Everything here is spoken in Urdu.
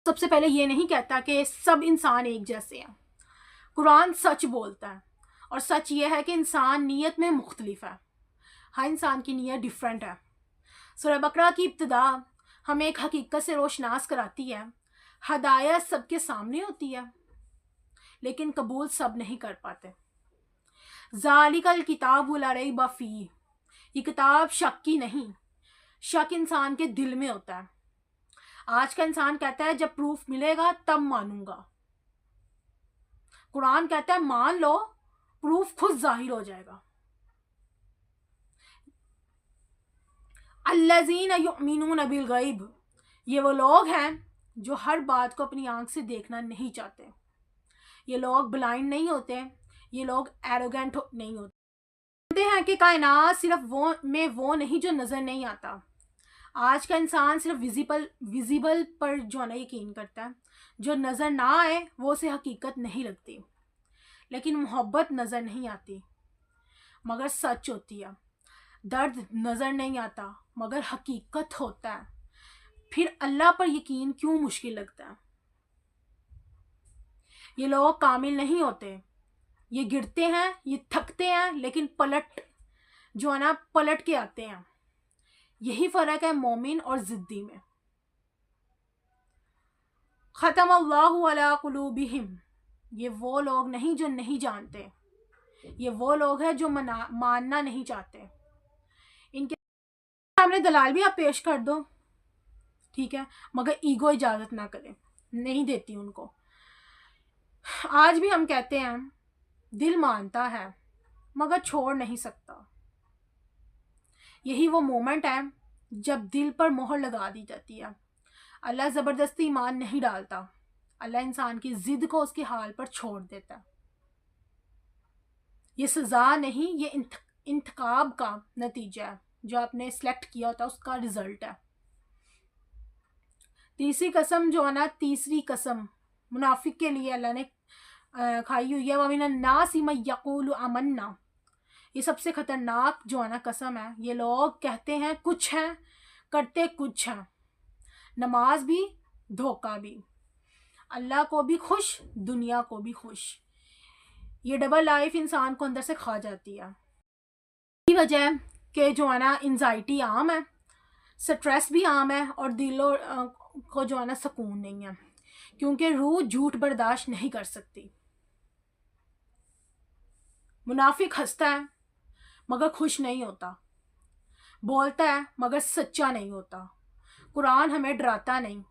سب سے پہلے یہ نہیں کہتا کہ سب انسان ایک جیسے ہیں. قرآن سچ بولتا ہے، اور سچ یہ ہے کہ انسان نیت میں مختلف ہے. ہر انسان کی نیت ڈیفرنٹ ہے. سورہ بقرہ کی ابتدا ہمیں ایک حقیقت سے روشناس کراتی ہے. ہدایت سب کے سامنے ہوتی ہے لیکن قبول سب نہیں کر پاتے. ذالک الکتاب لا ریب فیہ، یہ کتاب شک کی نہیں، شک انسان کے دل میں ہوتا ہے. آج کا انسان کہتا ہے جب پروف ملے گا تب مانوں گا. قرآن کہتا ہے مان لو، پروف خود ظاہر ہو جائے گا. الذین یؤمنون بالغیب، یہ وہ لوگ ہیں جو ہر بات کو اپنی آنکھ سے دیکھنا نہیں چاہتے. یہ لوگ بلائنڈ نہیں ہوتے، یہ لوگ ایروگینٹ نہیں ہوتے. جانتے ہیں کہ کائنات صرف وہ نہیں جو نظر نہیں آتا. آج کا انسان صرف ویزیبل پر جو ہے نا یقین کرتا ہے. جو نظر نہ آئے وہ اسے حقیقت نہیں لگتی. لیکن محبت نظر نہیں آتی مگر سچ ہوتی ہے. درد نظر نہیں آتا مگر حقیقت ہوتا ہے. پھر اللہ پر یقین کیوں مشکل لگتا ہے؟ یہ لوگ کامل نہیں ہوتے، یہ گرتے ہیں، یہ تھکتے ہیں، لیکن جو ہے نا پلٹ کے آتے ہیں. یہی فرق ہے مومن اور ضدی میں. ختم اللہ علی قلوبہم، یہ وہ لوگ نہیں جو نہیں جانتے، یہ وہ لوگ ہیں جو ماننا نہیں چاہتے. ان کے سامنے دلال بھی آپ پیش کر دو، ٹھیک ہے، مگر ایگو اجازت نہ کرے، نہیں دیتی ان کو. آج بھی ہم کہتے ہیں دل مانتا ہے مگر چھوڑ نہیں سکتا. یہی وہ مومنٹ ہے جب دل پر مہر لگا دی جاتی ہے. اللہ زبردستی ایمان نہیں ڈالتا، اللہ انسان کی ضد کو اس کے حال پر چھوڑ دیتا. یہ سزا نہیں، یہ انتخاب کا نتیجہ ہے. جو آپ نے سلیکٹ کیا ہوتا اس کا رزلٹ ہے. تیسری قسم جو ہے نا، تیسری قسم منافق کے لیے اللہ نے کھائی ہوئی ہے. وَمِنَ النَّاسِ مَن يَقُولُ آمَنَّا، یہ سب سے خطرناک جو ہے نا قسم ہے. یہ لوگ کہتے ہیں کچھ ہیں، کرتے کچھ ہیں. نماز بھی، دھوکہ بھی، اللہ کو بھی خوش، دنیا کو بھی خوش. یہ ڈبل لائف انسان کو اندر سے کھا جاتی ہے. یہی وجہ ہے کہ جو ہے نا انزائٹی عام ہے، سٹریس بھی عام ہے، اور دل کو جو ہے نا سکون نہیں ہے، کیونکہ روح جھوٹ برداشت نہیں کر سکتی. منافق ہنستا ہے مگر خوش نہیں ہوتا، بولتا ہے مگر سچا نہیں ہوتا. قرآن ہمیں ڈراتا نہیں،